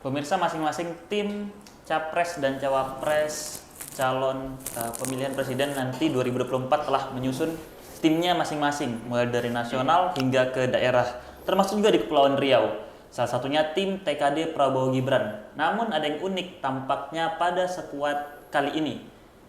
Pemirsa, masing-masing tim capres dan cawapres calon pemilihan presiden nanti 2024 telah menyusun timnya masing-masing, mulai dari nasional hingga ke daerah, termasuk juga di Kepulauan Riau. Salah satunya tim TKD Prabowo Gibran. Namun ada yang unik tampaknya pada skuad kali ini.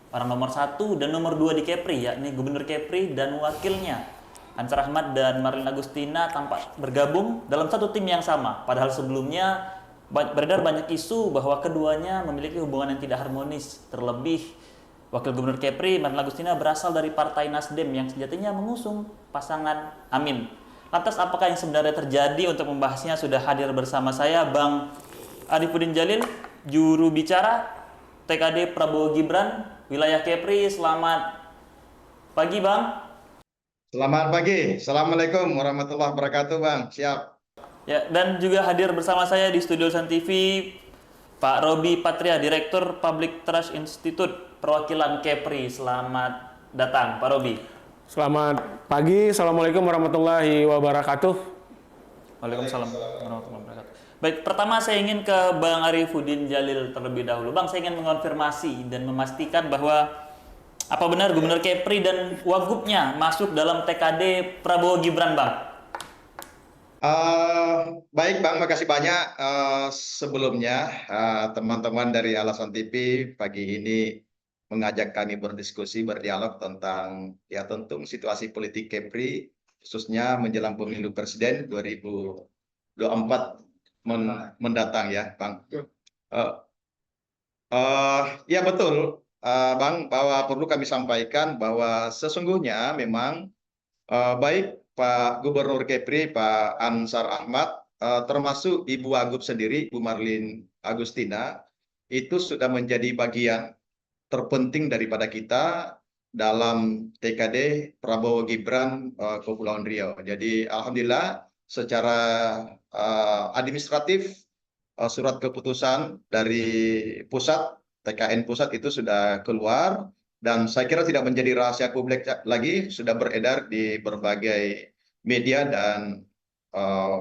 Orang nomor 1 dan nomor 2 di Kepri, yakni Gubernur Kepri dan wakilnya Ansar Ahmad dan Marlin Agustina, tampak bergabung dalam satu tim yang sama. Padahal sebelumnya beredar banyak isu bahwa keduanya memiliki hubungan yang tidak harmonis. Terlebih, Wakil Gubernur Kepri, Marlin Agustina, berasal dari Partai Nasdem yang sejatinya mengusung pasangan Amin. Lantas apakah yang sebenarnya terjadi? Untuk membahasnya sudah hadir bersama saya Bang Arifudin Jalil, juru bicara TKD Prabowo Gibran, wilayah Kepri. Selamat pagi Bang. Selamat pagi. Assalamualaikum warahmatullahi wabarakatuh, Bang. Siap. Ya, dan juga hadir bersama saya di studio Sun TV Pak Robi Patria, Direktur Public Trust Institute perwakilan Kepri. Selamat datang Pak Robi. Selamat pagi, Assalamualaikum warahmatullahi wabarakatuh. Waalaikumsalam warahmatullahi wabarakatuh. Baik, pertama saya ingin ke Bang Arifudin Jalil terlebih dahulu. Bang, saya ingin mengonfirmasi dan memastikan bahwa apa benar Gubernur Kepri dan Wagubnya masuk dalam TKD Prabowo Gibran, Bang? Baik, Bang. Makasih banyak. Sebelumnya, teman-teman dari Alasan TV pagi ini mengajak kami berdiskusi, berdialog tentang tentu situasi politik Kepri, khususnya menjelang pemilu presiden 2024 mendatang ya, Bang. Eh, Ya betul, Bang, bahwa perlu kami sampaikan bahwa sesungguhnya memang baik Pak Gubernur Kepri, Pak Ansar Ahmad, termasuk Ibu Wagub sendiri, Ibu Marlin Agustina, itu sudah menjadi bagian terpenting daripada kita dalam TKD Prabowo Gibran Kepulauan Riau. Jadi alhamdulillah secara administratif surat keputusan dari pusat, TKN pusat itu sudah keluar, dan saya kira tidak menjadi rahasia publik lagi, sudah beredar di berbagai media dan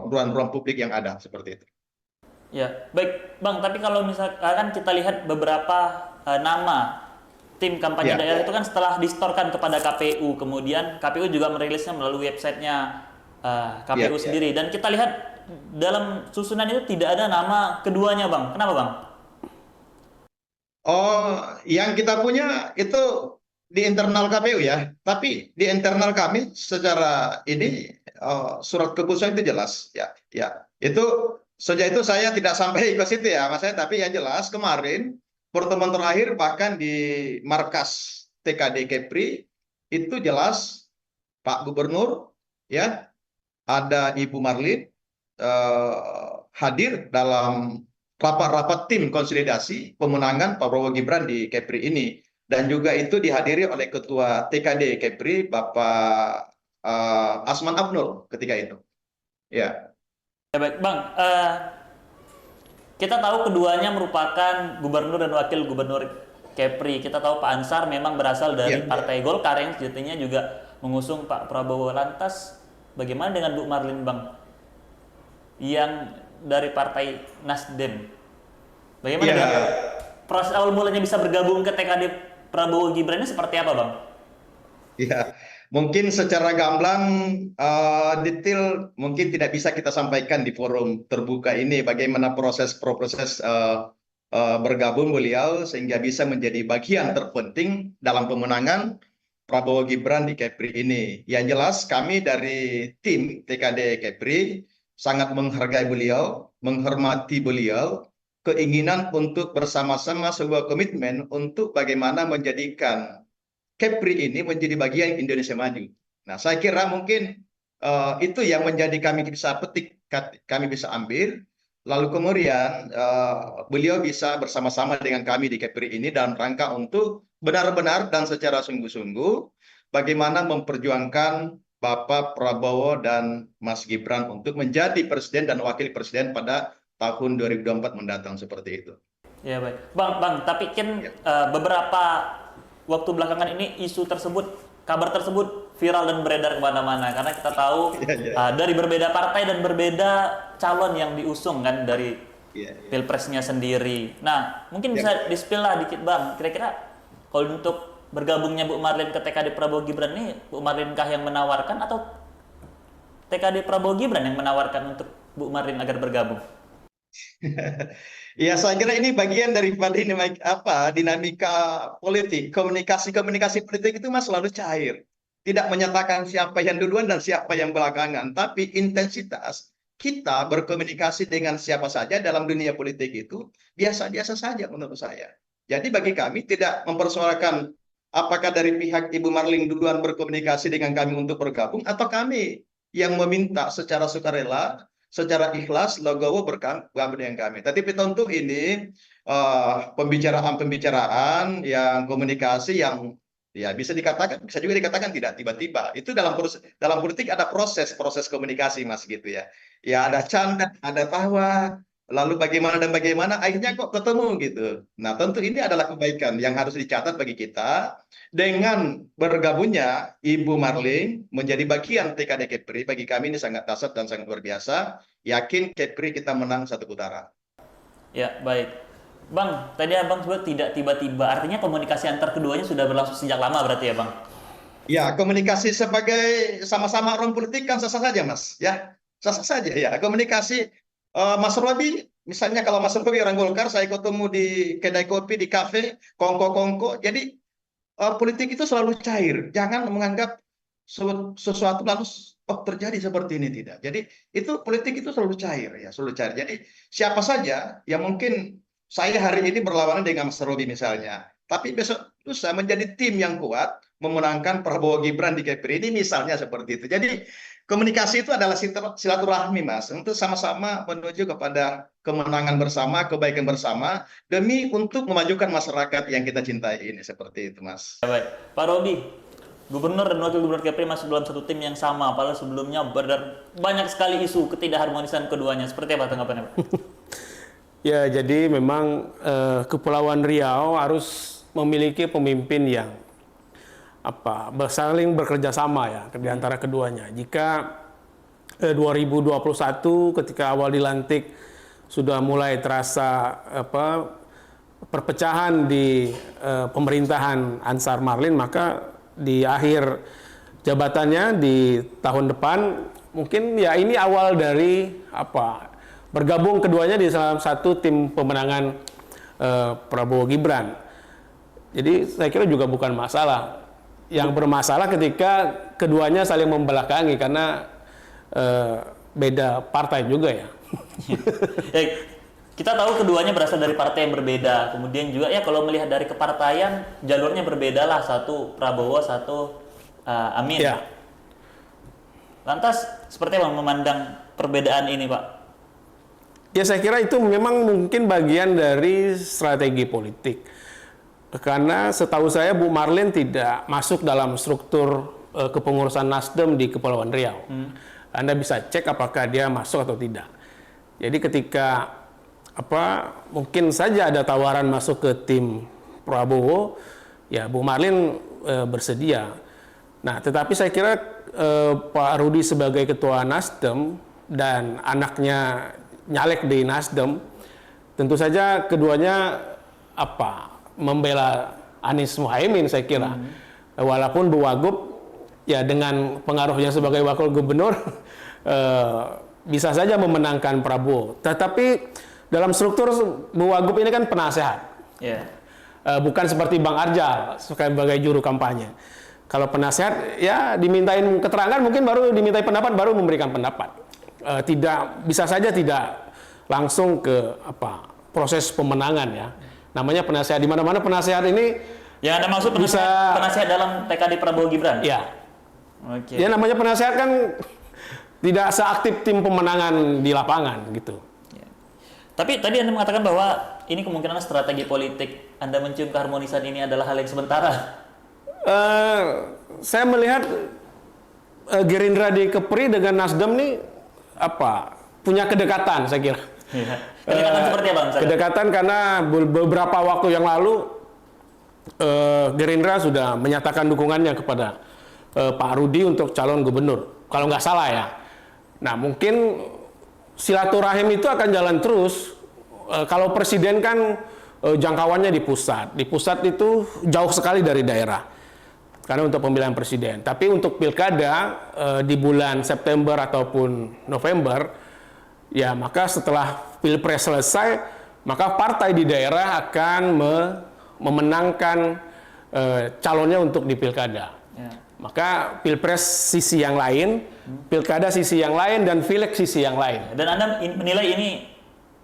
ruang-ruang publik yang ada seperti itu. Ya, baik Bang, tapi kalau misalkan kita lihat beberapa nama tim kampanye Ya. daerah itu kan setelah distorkan kepada KPU, kemudian KPU juga merilisnya melalui websitenya KPU Ya. sendiri, dan kita lihat dalam susunan itu tidak ada nama keduanya, Bang. Kenapa, Bang? Oh, yang kita punya itu di internal KPU ya, tapi di internal kami secara ini surat keputusan itu jelas ya, ya. Itu sejak itu saya tidak sampai ke situ ya, Mas saya, tapi yang jelas kemarin pertemuan terakhir bahkan di markas TKD Kepri itu jelas Pak Gubernur ya, ada Ibu Marlin hadir dalam rapat-rapat tim konsolidasi pemenangan Pak Prabowo Gibran di Kepri ini, dan juga itu dihadiri oleh Ketua TKD Kepri Bapak Asman Abnur ketika itu. Ya. Ya baik, Bang. Kita tahu keduanya merupakan gubernur dan wakil gubernur Kepri. Kita tahu Pak Ansar memang berasal dari Ya. Partai Golkar yang sejatinya juga mengusung Pak Prabowo. Lantas bagaimana dengan Bu Marlin, Bang, yang dari Partai Nasdem? Bagaimana Ya. dengan proses awal mulanya bisa bergabung ke TKD Prabowo Gibran ini seperti apa, Bang? Ya, mungkin secara gamblang detail mungkin tidak bisa kita sampaikan di forum terbuka ini bagaimana proses bergabung beliau sehingga bisa menjadi bagian terpenting dalam pemenangan Prabowo Gibran di Kepri ini. Yang jelas kami dari tim TKD Kepri sangat menghargai beliau, menghormati beliau, keinginan untuk bersama-sama sebuah komitmen untuk bagaimana menjadikan Kepri ini menjadi bagian Indonesia Maju. Nah, saya kira mungkin itu yang menjadi kami bisa petik, kami bisa ambil. Lalu kemudian beliau bisa bersama-sama dengan kami di Kepri ini dalam rangka untuk benar-benar dan secara sungguh-sungguh bagaimana memperjuangkan Bapak Prabowo dan Mas Gibran untuk menjadi presiden dan wakil presiden pada tahun 2024 mendatang seperti itu. Ya baik, Bang. Tapi kan Ya. beberapa waktu belakangan ini isu tersebut, kabar tersebut viral dan beredar kemana-mana karena kita tahu Ya, ya. dari berbeda partai dan berbeda calon yang diusung kan dari Iya. Pilpresnya sendiri. Nah, mungkin bisa di-spill lah dikit Bang. Kira-kira kalau untuk bergabungnya Bu Marlin ke TKD Prabowo Gibran ini, Bu Marlin kah yang menawarkan atau TKD Prabowo Gibran yang menawarkan untuk Bu Marlin agar bergabung? Ya, saya kira ini bagian daripada dinamika politik. Komunikasi politik itu mas selalu cair. Tidak menyatakan siapa yang duluan dan siapa yang belakangan. Tapi intensitas kita berkomunikasi dengan siapa saja dalam dunia politik itu biasa-biasa saja menurut saya. Jadi bagi kami tidak mempersoalkan apakah dari pihak Ibu Marlin duluan berkomunikasi dengan kami untuk bergabung atau kami yang meminta secara sukarela, secara ikhlas Legowo bergabung dengan kami. Tapi tentu ini pembicaraan yang komunikasi yang ya bisa juga dikatakan tidak tiba-tiba. Itu dalam politik ada proses komunikasi mas gitu ya. Ya ada canda, ada tawa, lalu bagaimana dan bagaimana akhirnya kok ketemu gitu. Nah tentu ini adalah kebaikan yang harus dicatat bagi kita. Dengan bergabungnya Ibu Marlin menjadi bagian TKD Kepri, bagi kami ini sangat dahsyat dan sangat luar biasa. Yakin Kepri kita menang 1 putaran. Ya, baik. Bang, tadi Abang sebut tidak tiba-tiba. Artinya komunikasi antar keduanya sudah berlangsung sejak lama berarti ya, Bang? Ya, komunikasi sebagai sama-sama orang politik kan sah-sah saja, Mas. Ya, sah-sah saja ya. Komunikasi Mas Robi, misalnya kalau Mas Robi orang Golkar, saya ketemu di kedai kopi, di kafe, kongko-kongko. Jadi politik itu selalu cair. Jangan menganggap sesuatu lalu terjadi seperti ini, tidak. Jadi itu politik itu selalu cair ya, selalu cair. Jadi siapa saja yang mungkin saya hari ini berlawanan dengan Mas Robi misalnya, tapi besok lusa menjadi tim yang kuat memenangkan Prabowo Gibran di Kepri ini misalnya seperti itu. Jadi komunikasi itu adalah silaturahmi Mas, untuk sama-sama menuju kepada kemenangan bersama, kebaikan bersama demi untuk memajukan masyarakat yang kita cintai ini, seperti itu Mas. Ya, baik. Pak Robi, Gubernur dan Wakil Gubernur Kepri masuk dalam satu tim yang sama, padahal sebelumnya banyak sekali isu ketidakharmonisan keduanya. Seperti apa tanggapannya, Pak? Ya, jadi memang Kepulauan Riau harus memiliki pemimpin yang saling bekerja sama ya di antara keduanya. Jika 2021 ketika awal dilantik sudah mulai terasa perpecahan di pemerintahan Ansar Marlin, maka di akhir jabatannya di tahun depan mungkin ya ini awal dari bergabung keduanya di salah satu tim pemenangan Prabowo Gibran. Jadi saya kira juga bukan masalah. Yang bermasalah ketika keduanya saling membelakangi karena beda partai juga ya. Ya, kita tahu keduanya berasal dari partai yang berbeda. Kemudian juga ya kalau melihat dari kepartaian jalurnya berbeda lah. Satu Prabowo, satu Amin. Ya. Lantas seperti apa memandang perbedaan ini, Pak? Ya saya kira itu memang mungkin bagian dari strategi politik. Karena setahu saya Bu Marlin tidak masuk dalam struktur kepengurusan Nasdem di Kepulauan Riau. Anda bisa cek apakah dia masuk atau tidak. Jadi ketika mungkin saja ada tawaran masuk ke tim Prabowo, ya Bu Marlin bersedia. Nah, tetapi saya kira Pak Rudi sebagai ketua Nasdem dan anaknya nyalek di Nasdem, tentu saja keduanya membela Anies Muhaimin saya kira. Walaupun Bu Wagub ya dengan pengaruhnya sebagai wakil gubernur bisa saja memenangkan Prabowo. Tetapi dalam struktur Bu Wagub ini kan penasehat. Yeah. Bukan seperti Bang Arjal sebagai juru kampanye. Kalau penasehat ya dimintain keterangan mungkin baru dimintai pendapat baru memberikan pendapat. Bisa saja tidak langsung ke proses pemenangan ya. Namanya penasehat, di mana-mana penasehat ini yang Anda maksud penasehat dalam TKD Prabowo Gibran? Ya. Oke. Ya namanya penasehat kan tidak seaktif tim pemenangan di lapangan gitu. Ya. Tapi tadi Anda mengatakan bahwa ini kemungkinan strategi politik. Anda mencium keharmonisan ini adalah hal yang sementara. Saya melihat Gerindra di Kepri dengan Nasdem nih punya kedekatan saya kira. Ya. Kedekatan seperti apa, Bang? Kedekatan karena beberapa waktu yang lalu Gerindra sudah menyatakan dukungannya kepada Pak Rudi untuk calon gubernur, kalau nggak salah ya. Nah mungkin silaturahim itu akan jalan terus kalau presiden kan jangkauannya di pusat. Di pusat itu jauh sekali dari daerah. Karena untuk pemilihan presiden. Tapi untuk pilkada di bulan September ataupun November, ya maka setelah pilpres selesai, maka partai di daerah akan memenangkan calonnya untuk di pilkada. Ya. Maka pilpres sisi yang lain, pilkada sisi yang lain, dan pileg sisi yang lain. Dan Anda menilai ini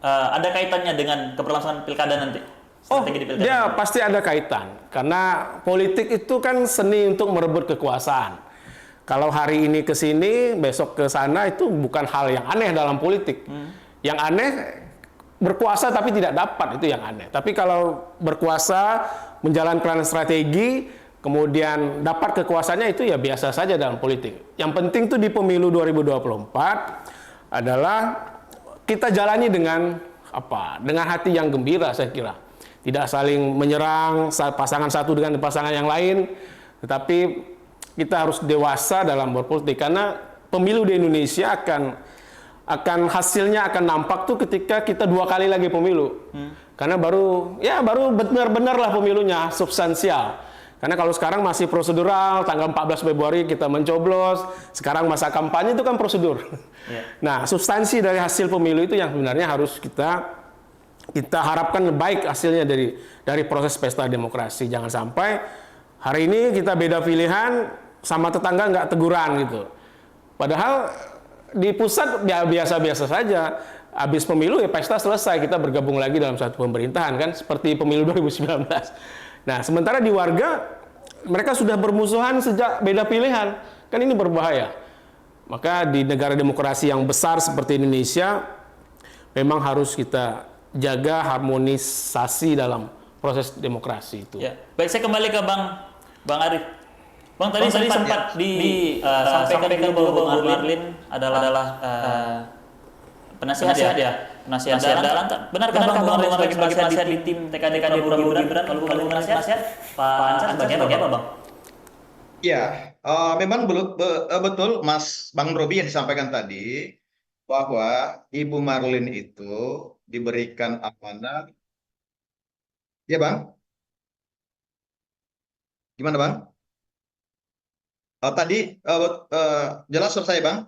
ada kaitannya dengan keberlangsungan pilkada nanti? Strategi di pilkada Dia nanti? pasti ada kaitan. Karena politik itu kan seni untuk merebut kekuasaan. Kalau hari ini ke sini, besok ke sana, itu bukan hal yang aneh dalam politik. Yang aneh berkuasa tapi tidak dapat, itu yang aneh. Tapi kalau berkuasa, menjalankan strategi, kemudian dapat kekuasaannya, itu ya biasa saja dalam politik. Yang penting tuh di pemilu 2024 adalah kita jalani dengan apa? Dengan hati yang gembira, saya kira. Tidak saling menyerang pasangan satu dengan pasangan yang lain, tetapi kita harus dewasa dalam berpolitik, karena pemilu di Indonesia akan hasilnya akan nampak tuh ketika kita 2 kali lagi pemilu. Karena baru benar-benar lah pemilunya substansial. Karena kalau sekarang masih prosedural, tanggal 14 Februari kita mencoblos, sekarang masa kampanye itu kan prosedur. Ya. Nah, substansi dari hasil pemilu itu yang sebenarnya harus kita harapkan baik hasilnya dari proses pesta demokrasi. Jangan sampai hari ini kita beda pilihan, sama tetangga nggak teguran gitu. Padahal di pusat ya biasa-biasa saja. Habis pemilu ya pesta selesai, kita bergabung lagi dalam satu pemerintahan kan, seperti pemilu 2019. Nah, sementara di warga mereka sudah bermusuhan sejak beda pilihan. Kan ini berbahaya. Maka di negara demokrasi yang besar seperti Indonesia memang harus kita jaga harmonisasi dalam proses demokrasi itu. Ya. Baik, saya kembali ke Bang Arif. Bang tadi sempat sampaikan bahwa Bang Marlin adalah penasihat ya. Penasihat dalam. Benarkah Bang Marlin sebagai penasihat di tim TKD Prabowo Gibran? Kalau penasihat, Pak Ansar sebagai apa Bang? Ya, memang betul Mas Bang Robi yang disampaikan tadi, bahwa Ibu Marlin itu diberikan amanah. Ya Bang, gimana Bang? Tadi jelas selesai Bang?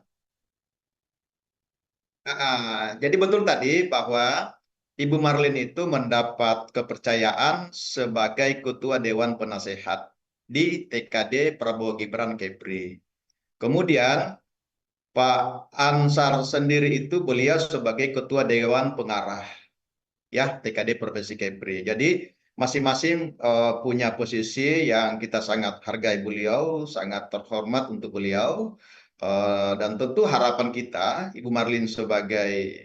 Jadi betul tadi bahwa Ibu Marlin itu mendapat kepercayaan sebagai Ketua Dewan Penasehat di TKD Prabowo Gibran Kepri. Kemudian Pak Ansar sendiri itu beliau sebagai Ketua Dewan Pengarah ya TKD Provinsi Kepri. Jadi masing-masing punya posisi yang kita sangat hargai beliau, sangat terhormat untuk beliau. Dan tentu harapan kita, Ibu Marlin sebagai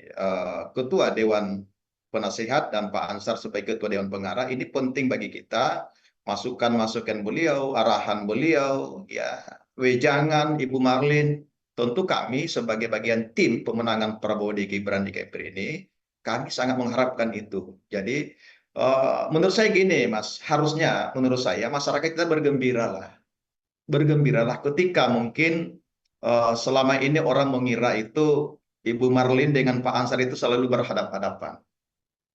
Ketua Dewan Penasehat dan Pak Ansar sebagai Ketua Dewan Pengarah, ini penting bagi kita. Masukan-masukan beliau, arahan beliau, ya, wejangan Ibu Marlin. Tentu kami sebagai bagian tim pemenangan Prabowo Gibran di Kepri ini, kami sangat mengharapkan itu. Jadi menurut saya gini, Mas, harusnya menurut saya masyarakat kita bergembiralah ketika mungkin selama ini orang mengira itu Ibu Marlin dengan Pak Ansar itu selalu berhadapan-hadapan.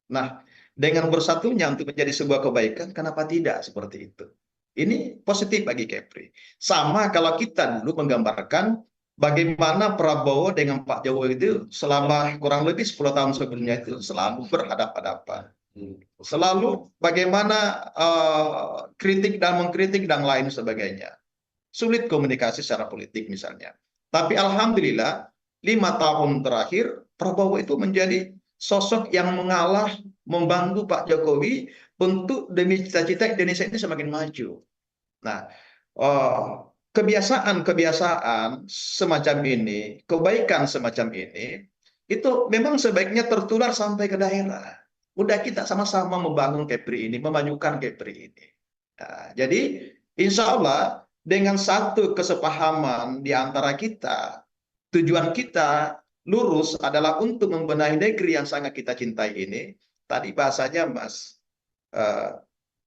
Nah, dengan bersatunya untuk menjadi sebuah kebaikan, kenapa tidak seperti itu? Ini positif bagi Kepri. Sama kalau kita dulu menggambarkan bagaimana Prabowo dengan Pak Jokowi itu selama kurang lebih 10 tahun sebelumnya itu selalu berhadapan-hadapan. Selalu bagaimana kritik dan mengkritik dan lain sebagainya. Sulit komunikasi secara politik misalnya. Tapi alhamdulillah 5 tahun terakhir Prabowo itu menjadi sosok yang mengalah, membantu Pak Jokowi untuk demi cita-cita Indonesia ini semakin maju. Nah, kebiasaan semacam ini, kebaikan semacam ini, itu memang sebaiknya tertular sampai ke daerah. Udah kita sama-sama membangun Kepri ini, memajukan Kepri ini. Nah, jadi insya Allah dengan satu kesepahaman di antara kita, tujuan kita lurus adalah untuk membenahi negeri yang sangat kita cintai ini. Tadi bahasanya Mas,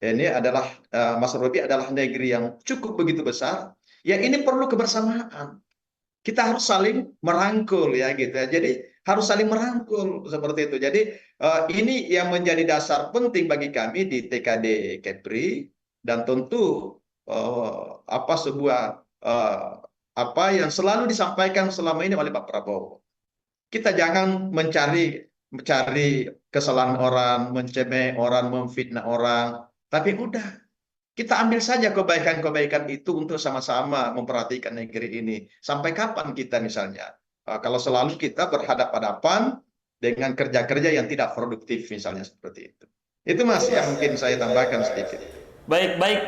ini adalah Mas Robi adalah negeri yang cukup begitu besar. Ya ini perlu kebersamaan. Kita harus saling merangkul ya gitu ya. Jadi harus saling merangkul seperti itu. Jadi ini yang menjadi dasar penting bagi kami di TKD Kepri, dan tentu sebuah apa yang selalu disampaikan selama ini oleh Pak Prabowo. Kita jangan mencari kesalahan orang, mencemeh orang, memfitnah orang, tapi udah kita ambil saja kebaikan-kebaikan itu untuk sama-sama memperhatikan negeri ini. Sampai kapan kita misalnya, kalau selalu kita berhadapan-hadapan dengan kerja-kerja yang tidak produktif misalnya seperti itu. Itu Mas yang mungkin saya tambahkan sedikit. Baik, baik.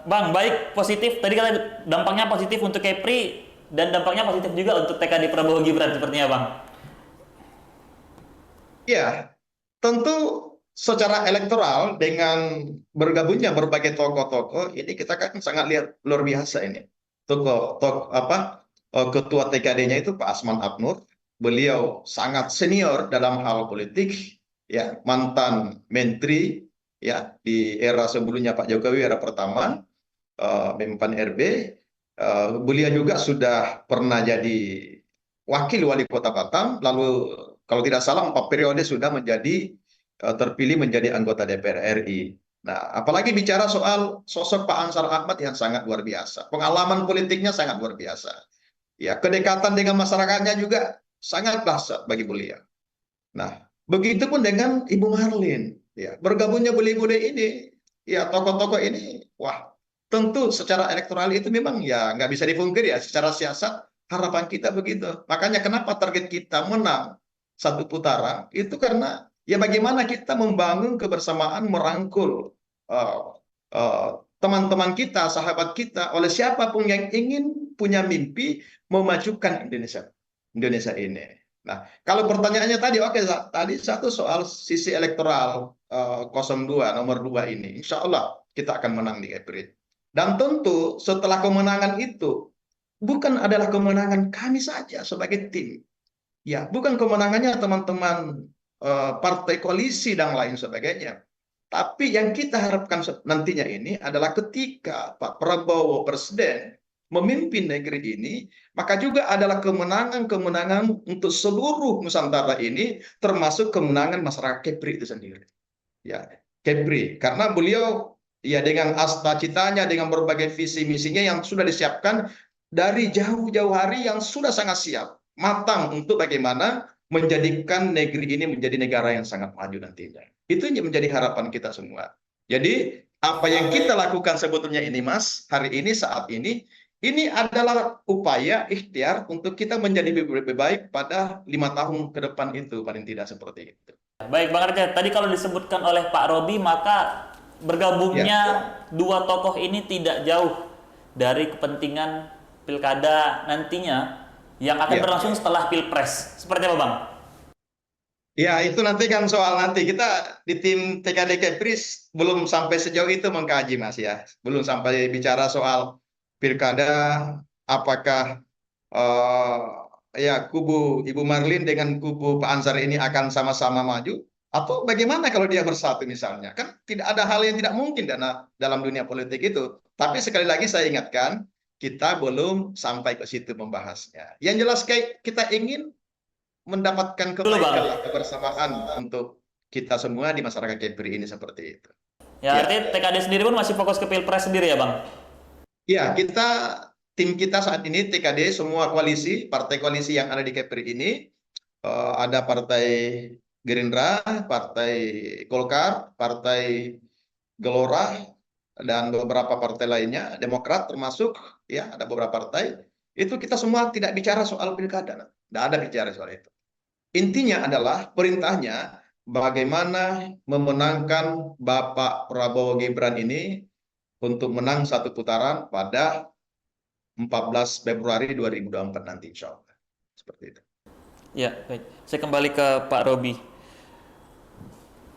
Bang, baik, positif. Tadi kata dampaknya positif untuk Kepri dan dampaknya positif juga untuk TKD Prabowo Gibran sepertinya, Bang. Ya, tentu secara elektoral dengan bergabungnya berbagai tokoh-tokoh ini kita kan sangat lihat luar biasa ini. Ketua TKD-nya itu Pak Asman Abnur. Beliau sangat senior dalam hal politik, ya, mantan menteri ya di era sebelumnya Pak Jokowi, era pertama, Menpan RB. Beliau juga sudah pernah jadi wakil wali kota Batam, lalu kalau tidak salah 4 periode sudah terpilih menjadi anggota DPR RI. Nah, apalagi bicara soal sosok Pak Ansar Ahmad yang sangat luar biasa, pengalaman politiknya sangat luar biasa, ya, kedekatan dengan masyarakatnya juga sangat dahsyat bagi beliau. Nah, begitupun dengan Ibu Marlin, ya, bergabungnya bule-bule ini, ya, tokoh-tokoh ini, wah, tentu secara elektoral itu memang ya nggak bisa dipungkiri ya, secara siasat harapan kita begitu. Makanya kenapa target kita menang satu putaran itu karena ya bagaimana kita membangun kebersamaan, merangkul teman-teman kita, sahabat kita, oleh siapapun yang ingin punya mimpi memajukan Indonesia ini. Nah, kalau pertanyaannya tadi, oke, tadi satu soal sisi elektoral 02 nomor 2 ini, insya Allah kita akan menang di Kepri. Dan tentu setelah kemenangan itu bukan adalah kemenangan kami saja sebagai tim, ya, bukan kemenangannya teman-teman partai koalisi dan lain sebagainya. Tapi yang kita harapkan nantinya ini adalah ketika Pak Prabowo Presiden memimpin negeri ini, maka juga adalah kemenangan-kemenangan untuk seluruh Nusantara ini, termasuk kemenangan masyarakat Kepri itu sendiri. Ya, Kepri, karena beliau ya dengan cita-citanya, dengan berbagai visi misinya yang sudah disiapkan dari jauh-jauh hari, yang sudah sangat siap, matang untuk bagaimana menjadikan negeri ini menjadi negara yang sangat maju nantinya. Itu yang menjadi harapan kita semua. Jadi apa yang kita lakukan sebetulnya ini, Mas, hari ini, saat ini adalah upaya ikhtiar untuk kita menjadi lebih baik pada 5 tahun ke depan itu, paling tidak seperti itu. Baik, Bang Arja, tadi kalau disebutkan oleh Pak Robi, maka bergabungnya dua tokoh ini tidak jauh dari kepentingan pilkada nantinya yang akan berlangsung setelah Pilpres. Seperti apa, Bang? Ya, itu nanti kan soal nanti. Kita di tim TKD Kepris belum sampai sejauh itu mengkaji, Mas, ya. Belum sampai bicara soal pilkada, apakah ya kubu Ibu Marlin dengan kubu Pak Ansar ini akan sama-sama maju, atau bagaimana kalau dia bersatu misalnya. Kan tidak ada hal yang tidak mungkin dalam dunia politik itu. Tapi sekali lagi saya ingatkan, kita belum sampai ke situ membahasnya. Yang jelas kita ingin mendapatkan kebaikan, kebersamaan untuk kita semua di masyarakat Kepri ini seperti itu. Ya, artinya TKD sendiri pun masih fokus ke Pilpres sendiri ya, Bang? Ya, tim kita saat ini TKD, semua koalisi, partai koalisi yang ada di Kepri ini, ada Partai Gerindra, Partai Golkar, Partai Gelora, dan beberapa partai lainnya, Demokrat termasuk, ya, ada beberapa partai. Itu kita semua tidak bicara soal pilkada, tidak ada bicara soal itu. Intinya adalah perintahnya bagaimana memenangkan Bapak Prabowo Gibran ini untuk menang satu putaran pada 14 Februari 2024 nanti, insya Allah. Seperti itu. Ya, baik. Saya kembali ke Pak Robi.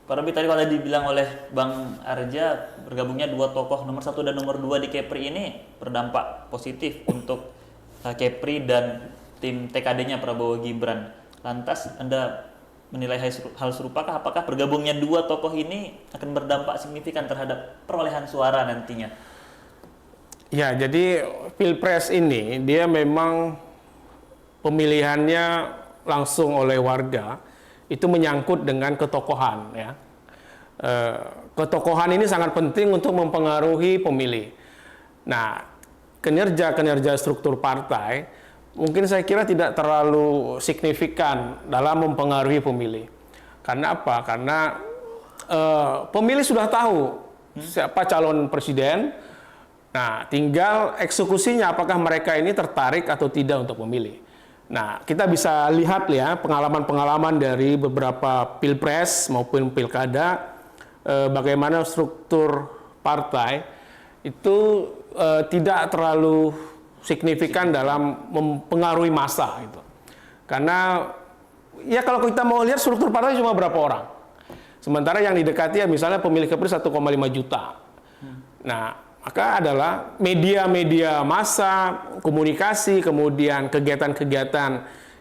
Pak Robi, tadi kalau dibilang oleh Bang Arja, bergabungnya dua tokoh nomor 1 dan nomor 2 di Kepri ini berdampak positif untuk Kepri dan tim TKD-nya Prabowo Gibran. Lantas Anda menilai hal serupakah? Apakah bergabungnya dua tokoh ini akan berdampak signifikan terhadap perolehan suara nantinya? Ya, jadi Pilpres ini dia memang pemilihannya langsung oleh warga itu menyangkut dengan ketokohan ya. Ketokohan ini sangat penting untuk mempengaruhi pemilih. Nah, kinerja struktur partai mungkin saya kira tidak terlalu signifikan dalam mempengaruhi pemilih. Karena apa? Karena pemilih sudah tahu siapa calon presiden. Nah, tinggal eksekusinya apakah mereka ini tertarik atau tidak untuk memilih. Nah, kita bisa lihat ya pengalaman-pengalaman dari beberapa pilpres maupun pilkada, bagaimana struktur partai itu tidak terlalu signifikan dalam mempengaruhi massa gitu. Karena ya kalau kita mau lihat struktur partai cuma berapa orang. Sementara yang didekati ya misalnya pemilih Kepri 1,5 juta. Nah, maka adalah media-media massa, komunikasi, kemudian kegiatan-kegiatan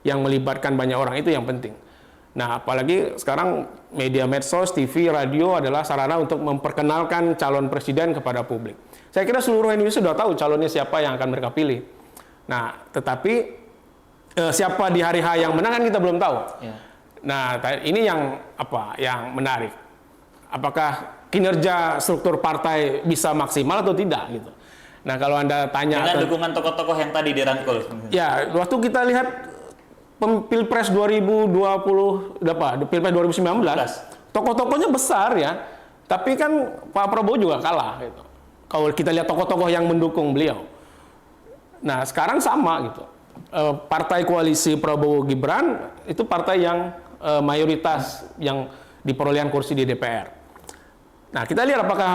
yang melibatkan banyak orang itu yang penting. Nah, apalagi sekarang media medsos, TV, radio adalah sarana untuk memperkenalkan calon presiden kepada publik. Saya kira seluruh Indonesia sudah tahu calonnya siapa yang akan mereka pilih. Nah, tetapi siapa di hari H yang menang kan kita belum tahu. Ya. Nah, ini yang yang menarik. Apakah kinerja struktur partai bisa maksimal atau tidak gitu. Nah, kalau Anda tanya dengan dukungan tokoh-tokoh yang tadi dirangkul. Ya, waktu kita lihat Pilpres 2020 Pilpres 2019, tokoh-tokohnya besar ya. Tapi kan Pak Prabowo juga kalah gitu. Kalau kita lihat tokoh-tokoh yang mendukung beliau. Nah, sekarang sama gitu. Partai koalisi Prabowo Gibran itu partai yang mayoritas yang di perolehan kursi di DPR. Nah, kita lihat apakah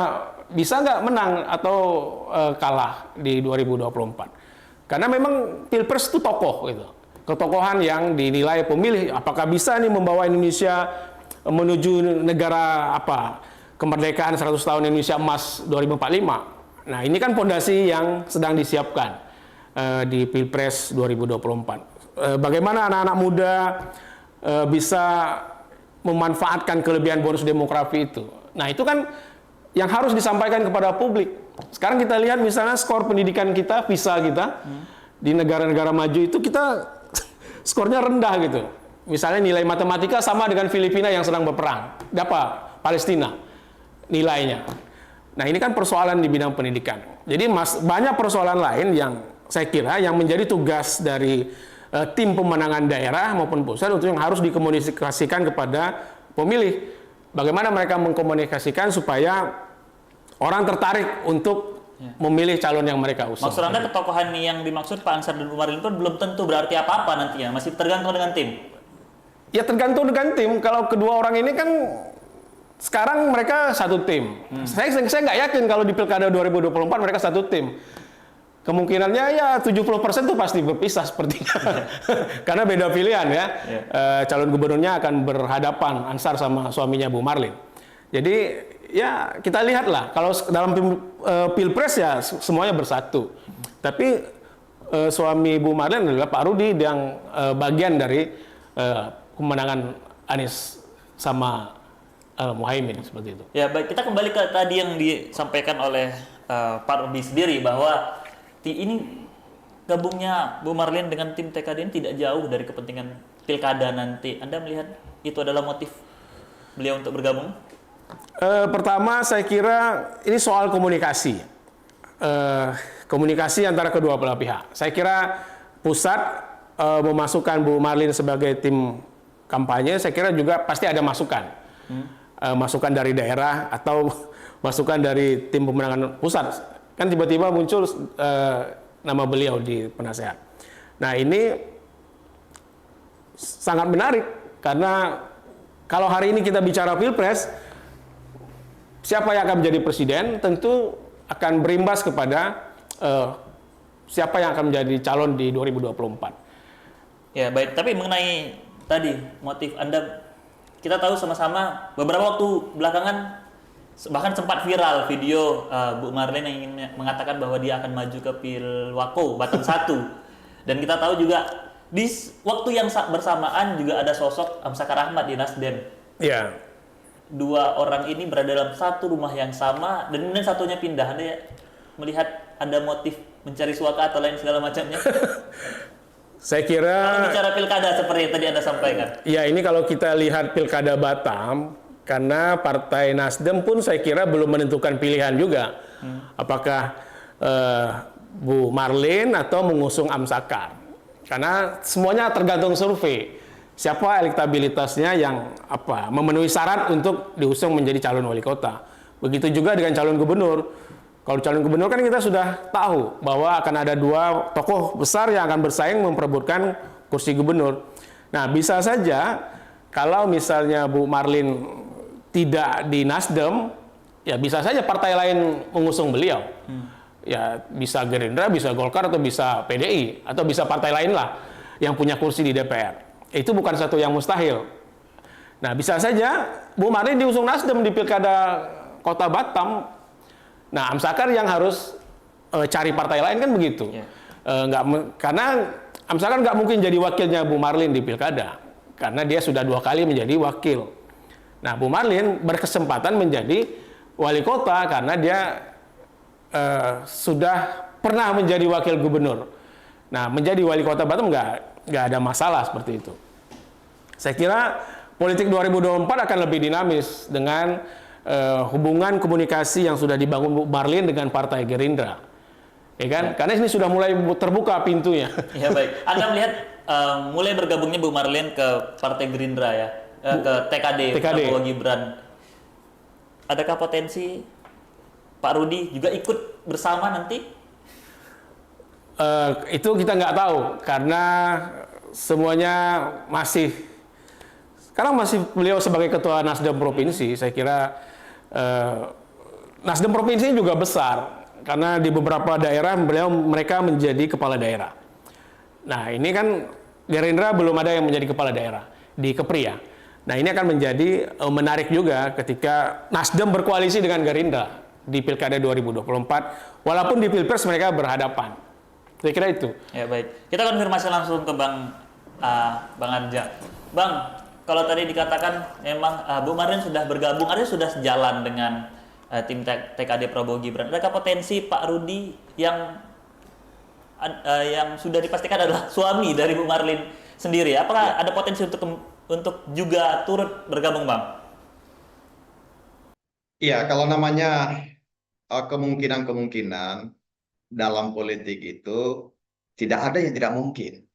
bisa nggak menang atau kalah di 2024. Karena memang Pilpres itu tokoh gitu. Ketokohan yang dinilai pemilih apakah bisa nih membawa Indonesia menuju negara kemerdekaan 100 tahun Indonesia emas 2045. Nah, ini kan fondasi yang sedang disiapkan di Pilpres 2024. Bagaimana anak-anak muda bisa memanfaatkan kelebihan bonus demografi itu. Nah, itu kan yang harus disampaikan kepada publik. Sekarang kita lihat misalnya skor pendidikan kita, PISA kita, di negara-negara maju itu kita skornya rendah gitu. Misalnya nilai matematika sama dengan Filipina yang sedang berperang. Dapat Palestina nilainya. Nah, ini kan persoalan di bidang pendidikan. Jadi banyak persoalan lain yang saya kira yang menjadi tugas dari tim pemenangan daerah maupun pusat untuk yang harus dikomunikasikan kepada pemilih. Bagaimana mereka mengkomunikasikan supaya orang tertarik untuk memilih calon yang mereka usung. Maksud Anda ketokohan yang dimaksud Pak Ansar dan Bu Marlin itu belum tentu berarti apa-apa nantinya, masih tergantung dengan tim? Ya tergantung dengan tim. Kalau kedua orang ini kan sekarang mereka satu tim. Saya nggak yakin kalau di Pilkada 2024 mereka satu tim. Kemungkinannya ya 70% itu pasti berpisah sepertinya. Karena beda pilihan ya. Calon gubernurnya akan berhadapan Ansar sama suaminya Bu Marlin. Jadi ya kita lihatlah kalau dalam Pilpres ya semuanya bersatu. Tapi suami Bu Marlin adalah Pak Rudi yang bagian dari kemenangan Anies sama Muhaimin seperti itu. Ya baik, kita kembali ke tadi yang disampaikan oleh Pak Rudi sendiri bahwa ini gabungnya Bu Marlin dengan tim TKD ini tidak jauh dari kepentingan pilkada nanti. Anda melihat itu adalah motif beliau untuk bergabung? Pertama, saya kira ini soal komunikasi. Komunikasi antara kedua belah pihak. Saya kira pusat memasukkan Bu Marlin sebagai tim kampanye, saya kira juga pasti ada masukan. Masukan dari daerah atau masukan dari tim pemenangan pusat. Kan tiba-tiba muncul nama beliau di penasehat. Nah, ini sangat menarik karena kalau hari ini kita bicara Pilpres, siapa yang akan menjadi presiden tentu akan berimbas kepada siapa yang akan menjadi calon di 2024. Ya baik, tapi mengenai tadi motif Anda, kita tahu sama-sama beberapa waktu belakangan bahkan sempat viral video Bu Marlin yang ingin mengatakan bahwa dia akan maju ke Pilwako Batang 1. Dan kita tahu juga di waktu yang bersamaan juga ada sosok Amsakar Ahmad di Nasdem. Ya. Dua orang ini berada dalam satu rumah yang sama dan kemudian satunya pindah. Anda melihat ada motif mencari suaka atau lain segala macamnya? Saya kira Kalau bicara pilkada seperti yang tadi Anda sampaikan. ya ini kalau kita lihat Pilkada Batam, karena Partai Nasdem pun saya kira belum menentukan pilihan juga. Apakah Bu Marlin atau mengusung Amsakar. Karena semuanya tergantung survei. Siapa elektabilitasnya yang memenuhi syarat untuk diusung menjadi calon wali kota. Begitu juga dengan calon gubernur. Kalau calon gubernur kan kita sudah tahu bahwa akan ada dua tokoh besar yang akan bersaing memperebutkan kursi gubernur. Nah, bisa saja kalau misalnya Bu Marlin tidak di Nasdem, ya bisa saja partai lain mengusung beliau. Ya bisa Gerindra, bisa Golkar, atau bisa PDI, atau bisa partai lain lah yang punya kursi di DPR. Itu bukan satu yang mustahil. Nah, bisa saja Bu Marlin diusung Nasdem di Pilkada Kota Batam. Nah, Amsakar yang harus cari partai lain kan begitu. Karena Amsakar nggak mungkin jadi wakilnya Bu Marlin di Pilkada. Karena dia sudah 2 kali menjadi wakil. Nah, Bu Marlin berkesempatan menjadi wali kota karena dia sudah pernah menjadi wakil gubernur. Nah, menjadi wali kota Batam nggak ada masalah seperti itu. Saya kira politik 2024 akan lebih dinamis dengan hubungan komunikasi yang sudah dibangun Bu Marlin dengan Partai Gerindra. Ya kan? Karena ini sudah mulai terbuka pintunya. Ya baik. Anda melihat mulai bergabungnya Bu Marlin ke Partai Gerindra ya, ke TKD Prabowo Gibran. Adakah potensi Pak Rudi juga ikut bersama nanti? Itu kita nggak tahu karena semuanya sekarang masih beliau sebagai ketua Nasdem provinsi. Saya kira Nasdem provinsi juga besar karena di beberapa daerah mereka menjadi kepala daerah. Nah, ini kan Gerindra belum ada yang menjadi kepala daerah di Kepri ya. Nah, ini akan menjadi menarik juga ketika Nasdem berkoalisi dengan Gerindra di Pilkada 2024, walaupun di Pilpres mereka berhadapan. Saya kira itu. Ya baik. Kita konfirmasi langsung ke Bang Arja. Bang, kalau tadi dikatakan memang Bu Marlin sudah bergabung, artinya sudah sejalan dengan tim TKD Prabowo Gibran. Adakah potensi Pak Rudi yang sudah dipastikan adalah suami dari Bu Marlin sendiri? Apakah ada potensi untuk juga turut bergabung, Bang? Iya, kalau namanya kemungkinan-kemungkinan dalam politik itu tidak ada yang tidak mungkin.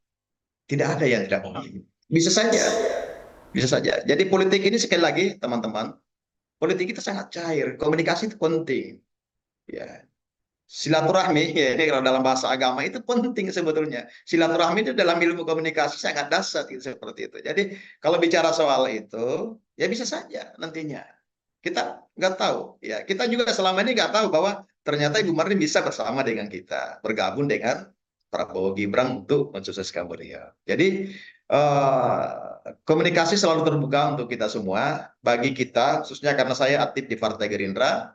Tidak ada yang tidak mungkin. Bisa saja. Bisa saja. Jadi politik ini sekali lagi teman-teman, politik kita sangat cair. Komunikasi itu penting. Ya. Silaturahmi, ya, ini kalau dalam bahasa agama itu penting sebetulnya. Silaturahmi itu dalam ilmu komunikasi sangat dasar gitu, seperti itu. Jadi kalau bicara soal itu, ya bisa saja nantinya. Kita nggak tahu. Ya, kita juga selama ini nggak tahu bahwa ternyata Ibu Marlin bisa bersama dengan kita, bergabung dengan Prabowo Gibran untuk mensukseskan beliau. Jadi komunikasi selalu terbuka untuk kita semua. Bagi kita, khususnya karena saya aktif di Partai Gerindra,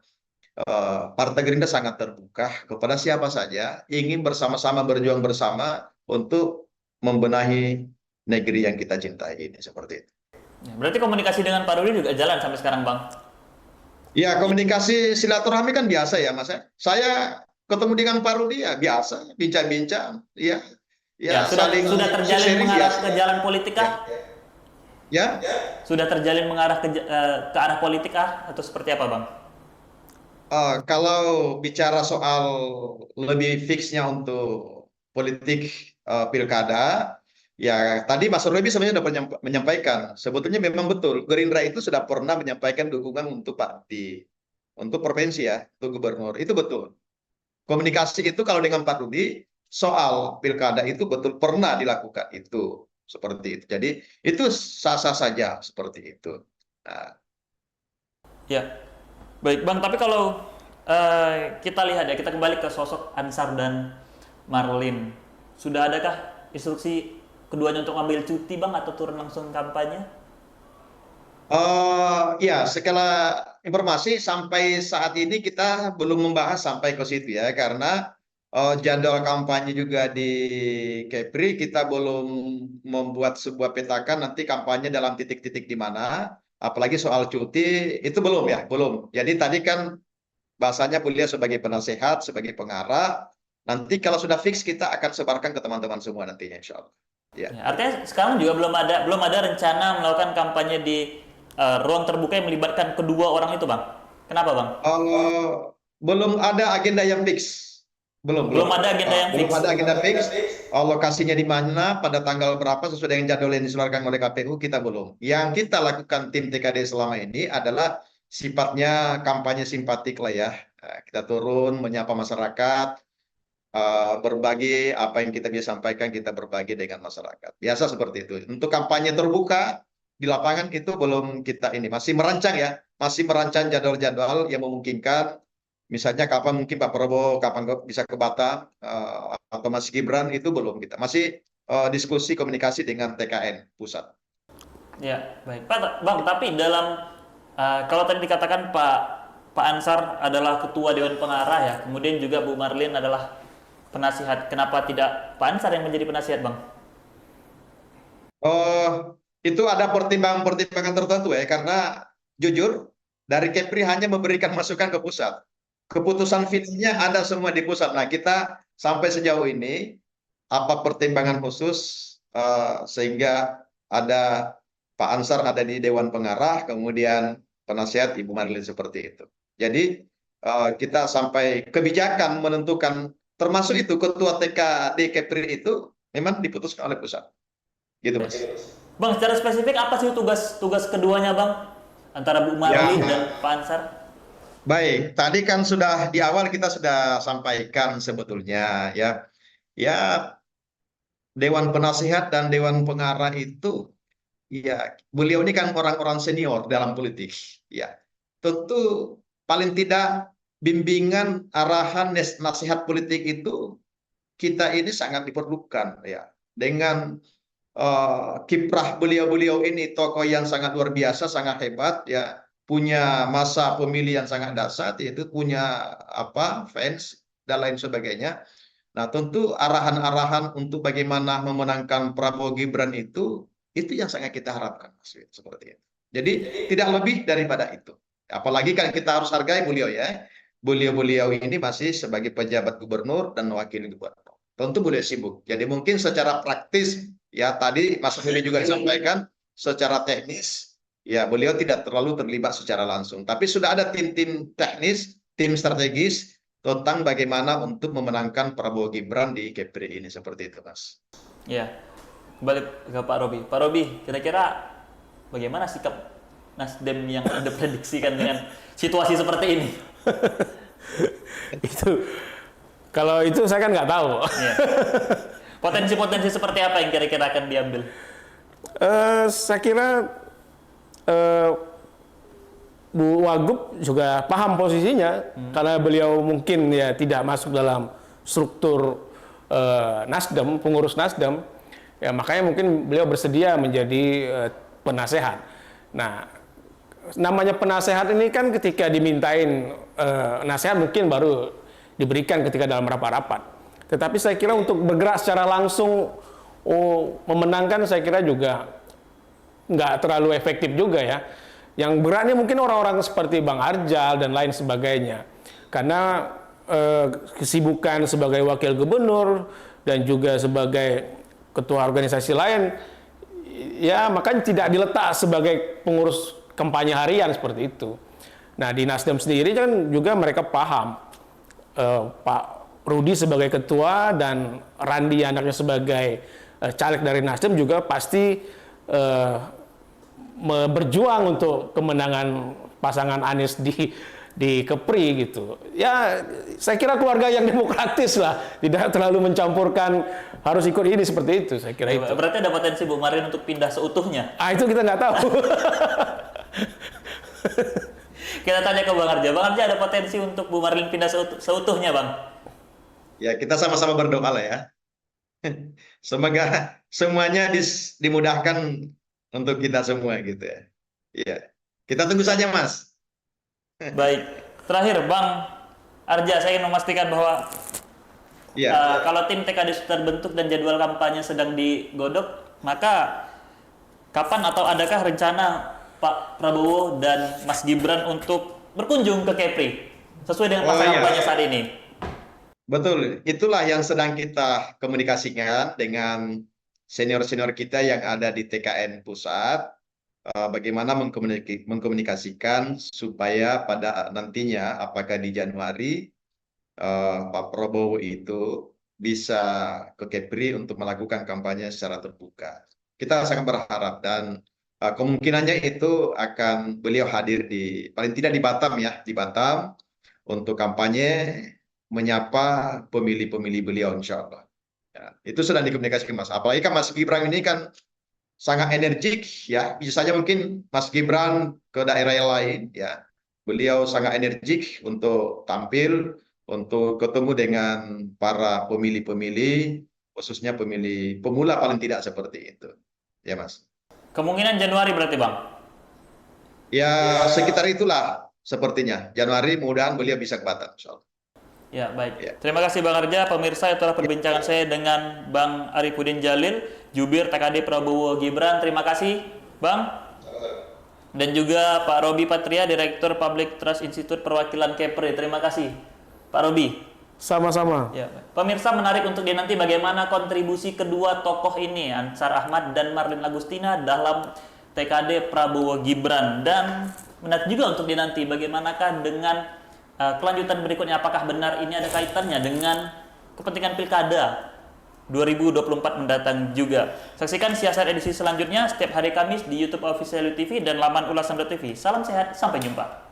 Partai Gerindra sangat terbuka kepada siapa saja ingin bersama-sama berjuang bersama untuk membenahi negeri yang kita cintai ini, seperti itu. Ya, berarti komunikasi dengan Pak Rudi juga jalan sampai sekarang, Bang? Ya, komunikasi silaturahmi kan biasa ya, Mas. Saya ketemu dengan Pak Rudi ya biasa, bincang-bincang, ya. Ya, sudah terjalin mengarah ke jalan politik kah? Ya. Sudah terjalin mengarah ke arah politik kah? Atau seperti apa, Bang? Kalau bicara soal lebih fixnya untuk politik pilkada, ya tadi Mas Robi sebenarnya sudah menyampaikan, sebetulnya memang betul, Gerindra itu sudah pernah menyampaikan dukungan untuk Pak Rudi, untuk provinsi ya, untuk gubernur, itu betul. Komunikasi itu kalau dengan Pak Rudi, soal pilkada itu betul pernah dilakukan itu, seperti itu. Jadi itu sah-sah saja seperti itu. Nah. Ya, baik Bang. Tapi kalau kita lihat ya, kita kembali ke sosok Ansar dan Marlin. Sudah adakah instruksi keduanya untuk ambil cuti, Bang, atau turun langsung kampanye? Ya, segala informasi sampai saat ini kita belum membahas sampai ke situ ya, karena jadwal kampanye juga di Kepri kita belum membuat sebuah petakan nanti kampanye dalam titik-titik di mana, apalagi soal cuti itu belum ya, belum. Jadi tadi kan bahasanya beliau sebagai penasehat, sebagai pengarah. Nanti kalau sudah fix kita akan sebarkan ke teman-teman semua nantinya insya Allah. Ya. Ya, artinya sekarang juga belum ada rencana melakukan kampanye di ruang terbuka yang melibatkan kedua orang itu, Bang. Kenapa, Bang? Belum ada agenda yang fix. Belum ada agenda yang Belum fix. ada agenda fix. Lokasinya di mana, pada tanggal berapa sesuai dengan jadwal yang dikeluarkan oleh KPU kita belum. Yang kita lakukan tim TKD selama ini adalah sifatnya kampanye simpatik lah ya. Kita turun menyapa masyarakat, berbagi apa yang kita bisa sampaikan, kita berbagi dengan masyarakat. Biasa seperti itu. Untuk kampanye terbuka di lapangan itu belum kita ini, masih merancang ya, masih merancang jadwal-jadwal yang memungkinkan. Misalnya kapan mungkin Pak Prabowo, kapan bisa ke Batam, atau Mas Gibran, itu belum kita. Masih diskusi komunikasi dengan TKN pusat. Ya, baik. Bang, tapi dalam kalau tadi dikatakan Pak Ansar adalah ketua Dewan Pengarah ya, kemudian juga Bu Marlin adalah penasihat. Kenapa tidak Pak Ansar yang menjadi penasihat, Bang? Itu ada pertimbangan-pertimbangan tertentu ya, karena jujur dari Kepri hanya memberikan masukan ke pusat. Keputusan finalnya ada semua di pusat. Nah, kita sampai sejauh ini apa pertimbangan khusus sehingga ada Pak Ansar ada di Dewan Pengarah, kemudian penasihat Ibu Marlin seperti itu. Jadi kita sampai kebijakan menentukan, termasuk itu ketua TKD Kepri itu memang diputuskan oleh pusat. Gitu, Mas. Bang, secara spesifik apa sih tugas keduanya, Bang? Antara Bu Marlin dan Pak Ansar? Baik, tadi kan sudah di awal kita sudah sampaikan sebetulnya ya. Ya, Dewan Penasihat dan Dewan Pengarah itu ya, beliau ini kan orang-orang senior dalam politik ya. Tentu paling tidak bimbingan, arahan, nasihat politik itu kita ini sangat diperlukan ya. Dengan kiprah beliau-beliau ini, tokoh yang sangat luar biasa, sangat hebat ya, punya masa pemilih yang sangat dahsyat, yaitu punya fans dan lain sebagainya. Nah, tentu arahan-arahan untuk bagaimana memenangkan Prabowo Gibran itu yang sangat kita harapkan, Mas, seperti itu. Jadi tidak lebih daripada itu. Apalagi kan kita harus hargai beliau ya. Beliau-beliau ini masih sebagai pejabat gubernur dan wakil gubernur. Tentu beliau sibuk. Jadi mungkin secara praktis ya, tadi Mas Hili juga disampaikan, secara teknis ya beliau tidak terlalu terlibat secara langsung. Tapi sudah ada tim-tim teknis, tim strategis tentang bagaimana untuk memenangkan Prabowo Gibran di Kepri ini, seperti itu, Mas. Ya, balik ke Pak Robi. Pak Robi, kira-kira bagaimana sikap Nasdem yang Anda prediksikan dengan situasi seperti ini? Itu kalau itu saya kan nggak tahu. Ya. Potensi-potensi seperti apa yang kira-kira akan diambil? Saya kira Bu Wagub juga paham posisinya, karena beliau mungkin ya tidak masuk dalam struktur Nasdem, pengurus Nasdem, ya makanya mungkin beliau bersedia menjadi penasehat. Nah, namanya penasehat ini kan ketika dimintain nasihat mungkin baru diberikan ketika dalam rapat-rapat. Tetapi saya kira untuk bergerak secara langsung memenangkan, saya kira juga nggak terlalu efektif juga ya. Yang beratnya mungkin orang-orang seperti Bang Arjal dan lain sebagainya. Karena kesibukan sebagai wakil gubernur dan juga sebagai ketua organisasi lain, ya makanya tidak diletak sebagai pengurus kampanye harian seperti itu. Nah, di Nasdem sendiri kan juga mereka paham Pak Rudi sebagai ketua dan Randi anaknya sebagai caleg dari Nasdem juga pasti berjuang untuk kemenangan pasangan Anies di Kepri gitu. Ya, saya kira keluarga yang demokratis lah, tidak terlalu mencampurkan harus ikut ini seperti itu. Saya kira itu. Berarti ada potensi Bu Marlin untuk pindah seutuhnya. Itu kita nggak tahu. Kita tanya ke Bang Arja. Bang Arja, ada potensi untuk Bu Marlin pindah seutuhnya, Bang? Ya, kita sama-sama berdoa lah ya. Semoga semuanya dimudahkan untuk kita semua gitu ya. Iya. Kita tunggu saja, Mas. Baik. Terakhir, Bang Arja, saya ingin memastikan bahwa kalau tim TKD sudah terbentuk dan jadwal kampanye sedang digodok, maka kapan atau adakah rencana Pak Prabowo dan Mas Gibran untuk berkunjung ke Kepri sesuai dengan masa kampanye saat ini? Betul, itulah yang sedang kita komunikasikan dengan senior-senior kita yang ada di TKN pusat, bagaimana mengkomunikasikan supaya pada nantinya, apakah di Januari, Pak Prabowo itu bisa ke Kepri untuk melakukan kampanye secara terbuka. Kita sangat berharap dan kemungkinannya itu akan beliau hadir paling tidak di Batam ya, di Batam untuk kampanye menyapa pemilih-pemilih beliau insya Allah. Ya, itu sedang dikomunikasikan Mas. Apalagi kan Mas Gibran ini kan sangat energik ya. Bisa saja mungkin Mas Gibran ke daerah yang lain ya. Beliau sangat energik untuk tampil, untuk ketemu dengan para pemilih-pemilih, khususnya pemilih pemula paling tidak seperti itu. Ya Mas. Kemungkinan Januari berarti Bang? Ya sekitar itulah sepertinya. Januari mudah-mudahan beliau bisa ke Batam. Insya Allah. Ya, baik. Ya. Terima kasih Bang Arja. Pemirsa, itulah perbincangan saya dengan Bang Arifudin Jalil, Jubir TKD Prabowo Gibran. Terima kasih, Bang. Dan juga Pak Robi Patria, Direktur Public Trust Institute Perwakilan Kepri. Terima kasih, Pak Robi. Sama-sama. Ya, pemirsa, menarik untuk dinanti bagaimana kontribusi kedua tokoh ini, Ansar Ahmad dan Marlin Agustina dalam TKD Prabowo Gibran. Dan menarik juga untuk dinanti bagaimanakah dengan kelanjutan berikutnya, apakah benar ini ada kaitannya dengan kepentingan pilkada 2024 mendatang juga. Saksikan siasat edisi selanjutnya setiap hari Kamis di YouTube Official TV dan laman ulasan.tv. Salam sehat, sampai jumpa.